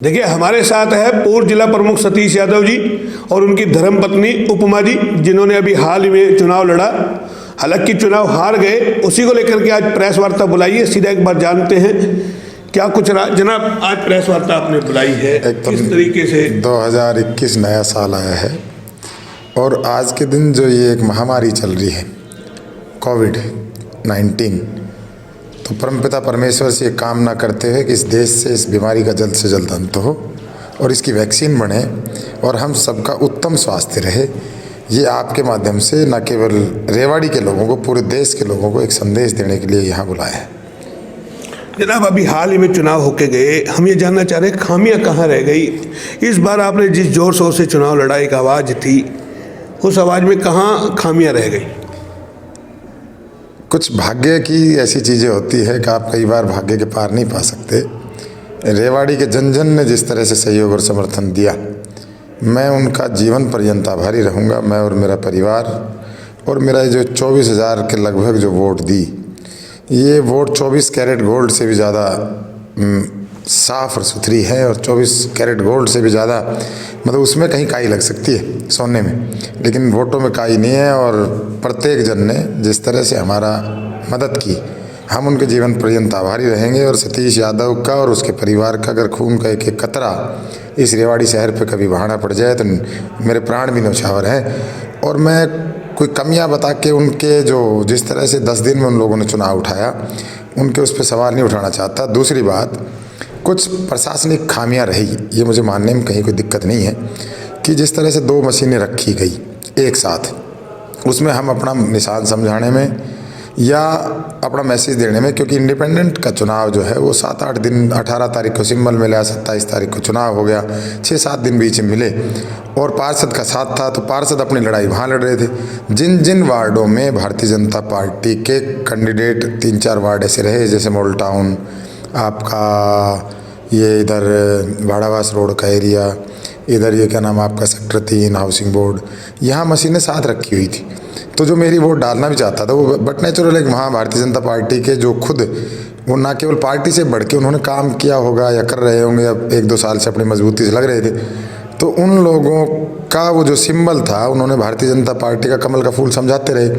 देखिए, हमारे साथ है पूर्व जिला प्रमुख सतीश यादव जी और उनकी धर्मपत्नी उपमा जी, जिन्होंने अभी हाल ही में चुनाव लड़ा। हालांकि चुनाव हार गए, उसी को लेकर के आज प्रेस वार्ता बुलाई है। सीधा एक बार जानते हैं क्या कुछ जनाब, आज प्रेस वार्ता आपने बुलाई है, किस तरीके से? 2021 नया साल आया है और आज के दिन जो ये एक महामारी चल रही है कोविड-19, तो परमपिता परमेश्वर से कामना करते हुए कि इस देश से इस बीमारी का जल्द से जल्द अंत हो और इसकी वैक्सीन बने और हम सबका उत्तम स्वास्थ्य रहे, ये आपके माध्यम से न केवल रेवाड़ी के लोगों को, पूरे देश के लोगों को एक संदेश देने के लिए यहाँ बुलाया है। जनाब, अभी हाल ही में चुनाव होके गए, हम ये जानना चाह रहे हैं खामियां कहाँ रह गई? इस बार आपने जिस जोर शोर से चुनाव लड़ा, एक आवाज़ थी, उस आवाज़ में कहाँ खामियां रह गई? कुछ भाग्य की ऐसी चीज़ें होती है कि आप कई बार भाग्य के पार नहीं पा सकते। रेवाड़ी के जन जन ने जिस तरह से सहयोग और समर्थन दिया, मैं उनका जीवन पर्यंत आभारी रहूँगा। मैं और मेरा परिवार और मेरा जो 24,000 के लगभग जो वोट दी, ये वोट 24 कैरेट गोल्ड से भी ज़्यादा साफ़ और सुथरी है और 24 कैरेट गोल्ड से भी ज़्यादा, मतलब उसमें कहीं काई लग सकती है सोने में, लेकिन वोटों में काई नहीं है। और प्रत्येक जन ने जिस तरह से हमारा मदद की, हम उनके जीवन पर्यंत आभारी रहेंगे। और सतीश यादव का और उसके परिवार का अगर खून का एक एक कतरा इस रेवाड़ी शहर पे कभी बहाना पड़ जाए तो मेरे प्राण भी न्यौछावर हैं। और मैं कोई कमियां बता के उनके जो जिस तरह से 10 दिन में उन लोगों ने चुनाव उठाया, उनके उस पर सवाल नहीं उठाना चाहता। दूसरी बात, कुछ प्रशासनिक खामियां रही, ये मुझे मानने में कहीं कोई दिक्कत नहीं है कि जिस तरह से 2 मशीनें रखी गई एक साथ, उसमें हम अपना निशान समझाने में या अपना मैसेज देने में, क्योंकि इंडिपेंडेंट का चुनाव जो है वो 7-8 दिन, 18 तारीख को सिंबल मिला, 27 तारीख को चुनाव हो गया, 6-7 दिन बीच में मिले। और पार्षद का साथ था तो पार्षद अपनी लड़ाई वहाँ लड़ रहे थे। जिन जिन वार्डों में भारतीय जनता पार्टी के कैंडिडेट 3-4 वार्ड ऐसे रहे, जैसे मॉल टाउन, आपका ये इधर भाड़ावास रोड का एरिया, इधर ये क्या नाम आपका सेक्टर 3 हाउसिंग बोर्ड, यहाँ मशीनें साथ रखी हुई थी। तो जो मेरी वोट डालना भी चाहता था वो बट नेचुरल है कि वहाँ भारतीय जनता पार्टी के जो खुद वो ना केवल पार्टी से बढ़ के उन्होंने काम किया होगा या कर रहे होंगे, अब 1-2 साल से अपनी मजबूती से लग रहे थे, तो उन लोगों का वो जो सिंबल था, उन्होंने भारतीय जनता पार्टी का कमल का फूल समझाते रहे।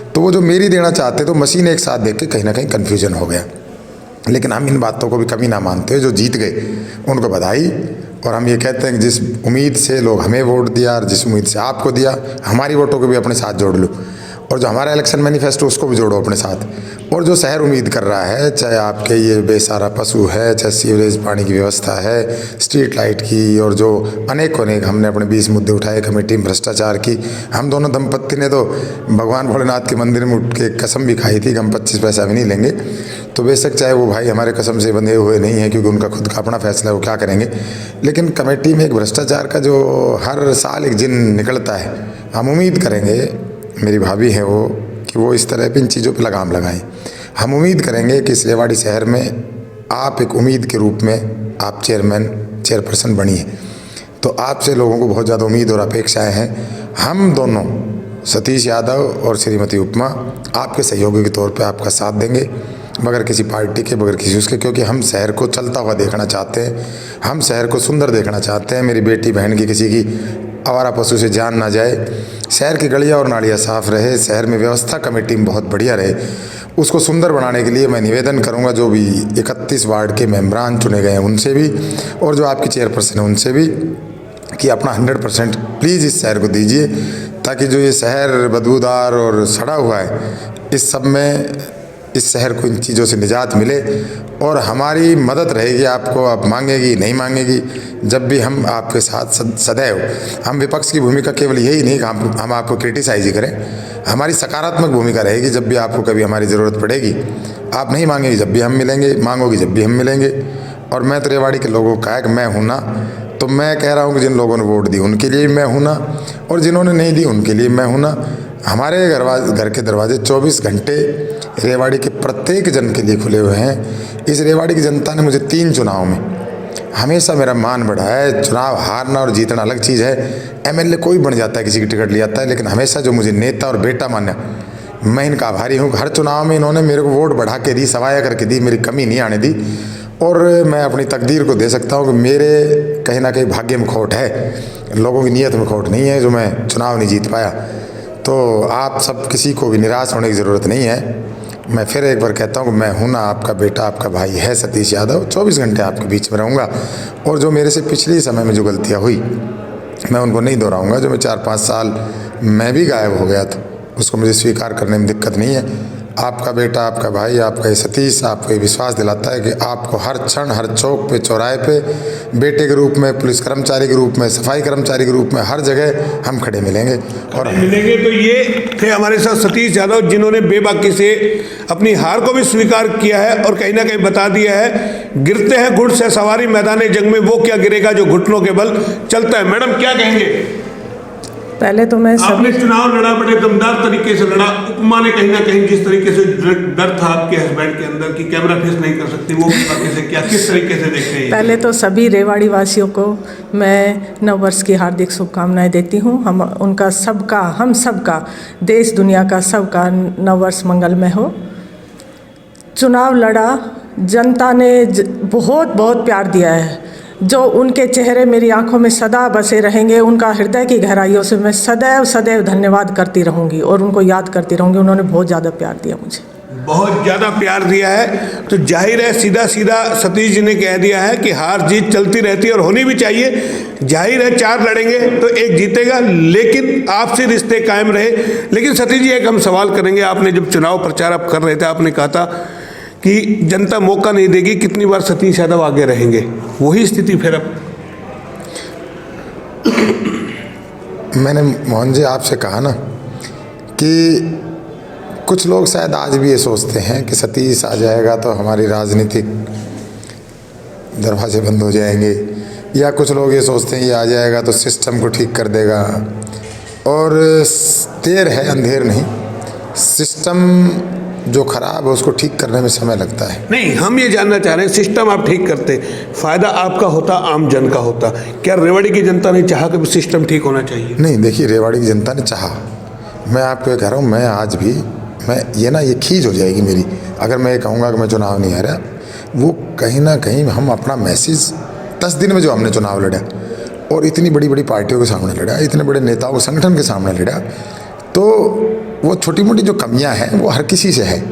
तो वो जो मेरी देना चाहते तो मशीन एक साथ देख के कहीं ना कहीं कन्फ्यूजन हो गया। लेकिन हम इन बातों को भी कमी ना मानते हैं। जो जीत गए उनको बधाई, और हम ये कहते हैं कि जिस उम्मीद से लोग हमें वोट दिया और जिस उम्मीद से आपको दिया, हमारी वोटों को भी अपने साथ जोड़ लो, और जो हमारा इलेक्शन मैनिफेस्टो उसको भी जोड़ो अपने साथ। और जो शहर उम्मीद कर रहा है, चाहे आपके ये बेसहारा पशु है, चाहे सीवरेज पानी की व्यवस्था है, स्ट्रीट लाइट की, और जो अनेक हमने अपने 20 मुद्दे उठाए, कमेटी में भ्रष्टाचार की। हम दोनों दंपत्ति ने तो भगवान भोलेनाथ के मंदिर में उठ के कसम भी खाई थी कि हम 25 पैसा भी नहीं लेंगे। तो बेशक चाहे वो भाई हमारे कसम से बंधे हुए नहीं है, क्योंकि उनका खुद का अपना फैसला है, वो क्या करेंगे। लेकिन कमेटी में एक भ्रष्टाचार का जो हर साल एक जिन निकलता है, हम उम्मीद करेंगे, मेरी भाभी है वो, कि वो इस तरह पे इन चीज़ों पे लगाम लगाएं। हम उम्मीद करेंगे कि इस रेवाड़ी शहर में आप एक उम्मीद के रूप में आप चेयरपर्सन बनी है, तो आपसे लोगों को बहुत ज़्यादा उम्मीद और अपेक्षाएं हैं। हम दोनों, सतीश यादव और श्रीमती उपमा, आपके सहयोगी के तौर पे आपका साथ देंगे, बगैर किसी पार्टी के, बगैर किसी उसके, क्योंकि हम शहर को चलता हुआ देखना चाहते हैं, हम शहर को सुंदर देखना चाहते हैं। मेरी बेटी बहन की किसी की आवारा पशु से जान ना जाए, शहर की गलियाँ और नालियाँ साफ़ रहे, शहर में व्यवस्था कमेटी में बहुत बढ़िया रहे। उसको सुंदर बनाने के लिए मैं निवेदन करूंगा जो भी 31 वार्ड के मेंबरान चुने गए हैं उनसे भी, और जो आपकी चेयरपर्सन है उनसे भी, कि अपना 100% प्लीज़ इस शहर को दीजिए, ताकि जो ये शहर बदबूदार और सड़ा हुआ है, इस सब में इस शहर को इन चीज़ों से निजात मिले। और हमारी मदद रहेगी आपको, आप मांगेगी नहीं मांगेगी, जब भी हम आपके साथ सदैव। हम विपक्ष की भूमिका केवल यही नहीं कि हम आपको क्रिटिसाइज ही करें, हमारी सकारात्मक भूमिका रहेगी। जब भी आपको कभी हमारी ज़रूरत पड़ेगी, आप नहीं मांगेगी जब भी हम मिलेंगे, मांगोगी जब भी हम मिलेंगे। और मैं तो रेवाड़ी के लोगों का है कि मैं हूँ ना, तो मैं कह रहा हूँ कि जिन लोगों ने वोट दी उनके लिए मैं हूँ ना, और जिन्होंने नहीं दी उनके लिए मैं हूँ ना। हमारे घर के दरवाजे 24 घंटे रेवाड़ी के प्रत्येक जन के लिए खुले हुए हैं। इस रेवाड़ी की जनता ने मुझे 3 चुनाव में हमेशा मेरा मान बढ़ाया है। चुनाव हारना और जीतना अलग चीज़ है, एमएलए कोई बन जाता है, किसी की टिकट ले आता है, लेकिन हमेशा जो मुझे नेता और बेटा माना, मैं इनका आभारी हूँ। हर चुनाव में इन्होंने मेरे को वोट बढ़ा के दी, सवाया करके दी, मेरी कमी नहीं आने दी। और मैं अपनी तकदीर को दे सकता हूँ कि मेरे कहीं ना कहीं भाग्य में खोट है, लोगों की नीयत में खोट नहीं है जो मैं चुनाव नहीं जीत पाया। तो आप सब किसी को भी निराश होने की ज़रूरत नहीं है। मैं फिर एक बार कहता हूँ कि मैं हूँ ना, आपका बेटा, आपका भाई है सतीश यादव, 24 घंटे आपके बीच में रहूँगा। और जो मेरे से पिछले समय में जो गलतियाँ हुई मैं उनको नहीं दोहराऊँगा। जो मैं 4-5 साल मैं भी गायब हो गया था, उसको मुझे स्वीकार करने में दिक्कत नहीं है। आपका बेटा, आपका भाई, आपका ये सतीश आपको ये विश्वास दिलाता है कि आपको हर क्षण, हर चौक पे, चौराहे पे, बेटे के रूप में, पुलिस कर्मचारी के रूप में, सफाई कर्मचारी के रूप में, हर जगह हम खड़े मिलेंगे। और मिलेंगे। तो ये थे हमारे साथ सतीश यादव, जिन्होंने बेबाकी से अपनी हार को भी स्वीकार किया है और कहीं ना कहीं बता दिया है, गिरते हैं घुट से सवारी मैदान जंग में, वो क्या गिरेगा जो घुटनों के बल चलता है। मैडम क्या कहेंगे? पहले तो मैं आपने चुनाव लड़ा, बड़े दमदार तरीके से लड़ा। उपमा ने कहीं ना कहीं जिस तरीके से डर था आपके हस्बैंड के अंदर कि कैमरा फेस नहीं कर सकती, वो कैसे, क्या किस तरीके से देखते हैं? पहले तो सभी रेवाड़ी वासियों को मैं नववर्ष की हार्दिक शुभकामनाएं देती हूं। हम उनका सबका, हम सबका, देश दुनिया का सबका नववर्ष मंगलमय हो। चुनाव लड़ा, जनता ने बहुत बहुत प्यार दिया है। जो उनके चेहरे मेरी आंखों में सदा बसे रहेंगे, उनका हृदय की गहराइयों से मैं सदैव सदैव धन्यवाद करती रहूँगी और उनको याद करती रहूँगी। उन्होंने बहुत ज़्यादा प्यार दिया मुझे, बहुत ज़्यादा प्यार दिया है। तो जाहिर है सीधा सीधा सतीश जी ने कह दिया है कि हार जीत चलती रहती है और होनी भी चाहिए। जाहिर है 4 लड़ेंगे तो 1 जीतेगा, लेकिन आपसे रिश्ते कायम रहे। लेकिन सतीश जी, एक हम सवाल करेंगे। आपने जब चुनाव प्रचार आप कर रहे थे, आपने कहा था कि जनता मौका नहीं देगी, कितनी बार सतीश यादव आगे रहेंगे? वही स्थिति फिर अब? मैंने मोहन जी आपसे कहा ना कि कुछ लोग शायद आज भी ये सोचते हैं कि सतीश आ जाएगा तो हमारी राजनीतिक दरवाजे बंद हो जाएंगे, या कुछ लोग ये सोचते हैं ये आ जाएगा तो सिस्टम को ठीक कर देगा। और देर है अंधेर नहीं, सिस्टम जो खराब है उसको ठीक करने में समय लगता है। नहीं, हम ये जानना चाह रहे हैं, सिस्टम आप ठीक करते, फायदा आपका होता, आम जन का होता। क्या रेवाड़ी की जनता ने चाहा कि सिस्टम ठीक होना चाहिए? नहीं, देखिए, रेवाड़ी की जनता ने चाहा। मैं आपको ये कह रहा हूँ, मैं आज भी, मैं ये खींच हो जाएगी मेरी अगर मैं ये कहूँगा कि मैं चुनाव नहीं हारा। वो कहीं ना कहीं हम अपना मैसेज 10 दिन में जो हमने चुनाव लड़ा और इतनी बड़ी बड़ी पार्टियों के सामने लड़ा, इतने बड़े नेताओं के संगठन के सामने लड़ा, तो वो छोटी मोटी जो कमियां हैं वो हर किसी से है,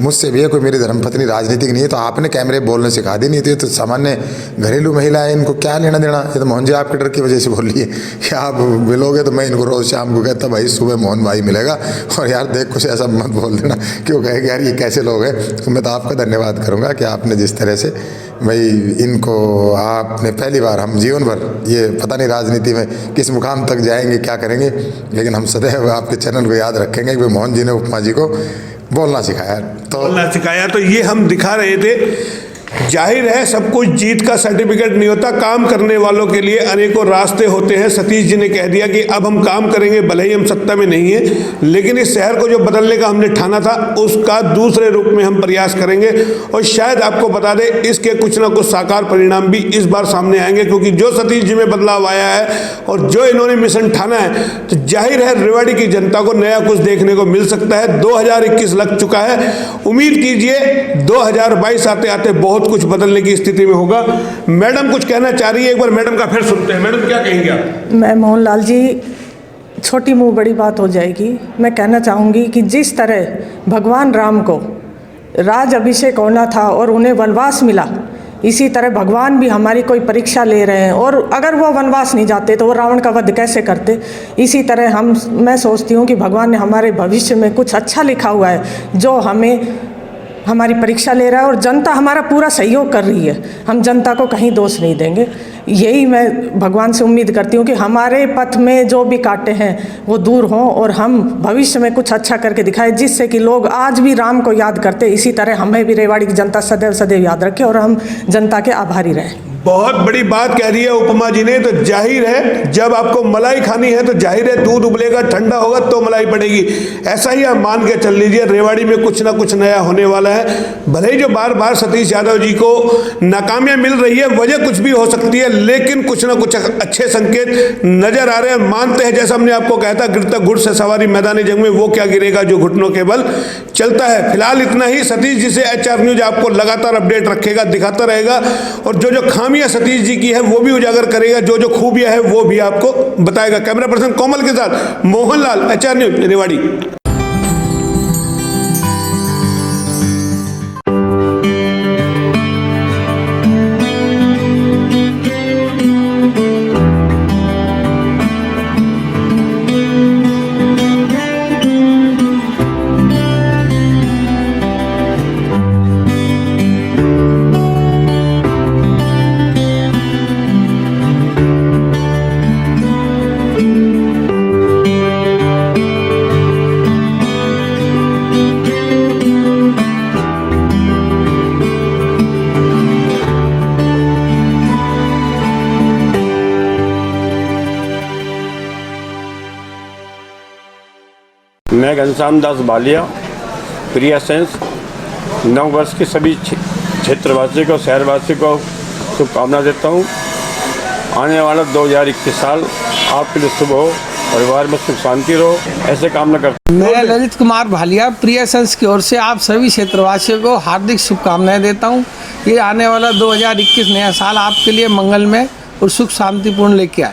मुझसे भी है। कोई मेरी धर्मपत्नी राजनीतिक नहीं है तो आपने कैमरे बोलने सिखा दी नहीं थी, तो सामान्य घरेलू महिला है, इनको क्या लेना देना? ये तो मोहन जी आपके डर की वजह से बोल रही है कि आप मिलोगे तो मैं इनको रोज़ शाम को कहता भाई सुबह मोहन भाई मिलेगा, और यार देख कुछ ऐसा मत बोल देना कि वो कहेगा यार ये कैसे लोग हैं। तो मैं तो आपका धन्यवाद करूँगा कि आपने जिस तरह से भाई इनको, आपने पहली बार, हम जीवन भर ये पता नहीं राजनीति में किस मुकाम तक जाएंगे, क्या करेंगे, लेकिन हम सदैव आपके चैनल को याद रखेंगे कि मोहन जी ने उपमा जी को बोलना सिखाया। तो ये हम दिखा रहे थे। जाहिर है सब कुछ जीत का सर्टिफिकेट नहीं होता, काम करने वालों के लिए अनेकों रास्ते होते हैं। सतीश जी ने कह दिया कि अब हम काम करेंगे, भले ही हम सत्ता में नहीं है, लेकिन इस शहर को जो बदलने का हमने ठाना था उसका दूसरे रूप में हम प्रयास करेंगे। और शायद आपको बता दें, इसके कुछ ना कुछ साकार परिणाम भी इस बार सामने आएंगे, क्योंकि जो सतीश जी में बदलाव आया है और जो इन्होंने मिशन ठाना है, तो जाहिर है रेवाड़ी की जनता को नया कुछ देखने को मिल सकता है। 2021 लग चुका है, उम्मीद कीजिए 2022 आते आते बहुत कुछ बदलने की स्थिति में होगा। मैडम कुछ कहना चाह रही है, एक बार मैडम का फिर सुनते हैं। मैडम क्या कहेंगे आप? मैं मोहनलाल जी, छोटी मुंह बड़ी बात हो जाएगी। मैं कहना चाहूँगी कि जिस तरह भगवान राम को राज अभिषेक होना था और उन्हें वनवास मिला, इसी तरह भगवान भी हमारी कोई परीक्षा ले रहे हैं, और अगर वो वनवास नहीं जाते तो वो रावण का वध कैसे करते। इसी तरह मैं सोचती हूँ कि भगवान ने हमारे भविष्य में कुछ अच्छा लिखा हुआ है, जो हमें हमारी परीक्षा ले रहा है, और जनता हमारा पूरा सहयोग कर रही है। हम जनता को कहीं दोष नहीं देंगे। यही मैं भगवान से उम्मीद करती हूँ कि हमारे पथ में जो भी कांटे हैं वो दूर हों और हम भविष्य में कुछ अच्छा करके दिखाएं, जिससे कि लोग आज भी राम को याद करते, इसी तरह हमें भी रेवाड़ी की जनता सदैव सदैव याद रखे और हम जनता के आभारी रहें। बहुत बड़ी बात कह रही है उपमा जी ने। तो जाहिर है जब आपको मलाई खानी है तो जाहिर है दूध उबलेगा, ठंडा होगा तो मलाई पड़ेगी। ऐसा ही आप मान के चल लीजिए, रेवाड़ी में कुछ ना कुछ नया होने वाला है। भले ही जो बार बार सतीश यादव जी को नाकामियां मिल रही है, वजह कुछ भी हो सकती है, लेकिन कुछ ना कुछ अच्छे संकेत नजर आ रहे हैं। मानते हैं, जैसा हमने आपको कहा था, गिरता गुड़ से सवारी मैदानी जंग में वो क्या गिरेगा जो घुटनों के बल चलता है। फिलहाल इतना ही। सतीश जी से HR न्यूज आपको लगातार अपडेट रखेगा, दिखाता रहेगा, और जो जो खामियां सतीश जी की है वो भी उजागर करेगा, जो जो खूबियां है वो भी आपको बताएगा। कैमरा पर्सन कोमल के साथ मोहनलाल, HR न्यूज, रेवाड़ी। मैं घनश्याम दास बालिया प्रिया सेंस नव वर्ष के सभी क्षेत्रवासियों को, शहरवासियों को शुभकामना देता हूँ। आने वाला 2021 साल आपके लिए शुभ हो, परिवार में सुख शांति रहो, ऐसे कामना करता हूँ। मैं ललित कुमार भालिया प्रिया सेंस की ओर से आप सभी क्षेत्रवासियों को हार्दिक शुभकामनाएं देता हूँ। ये आने वाला 2021 नया साल आपके लिए मंगलमय और सुख शांतिपूर्ण लेके आए।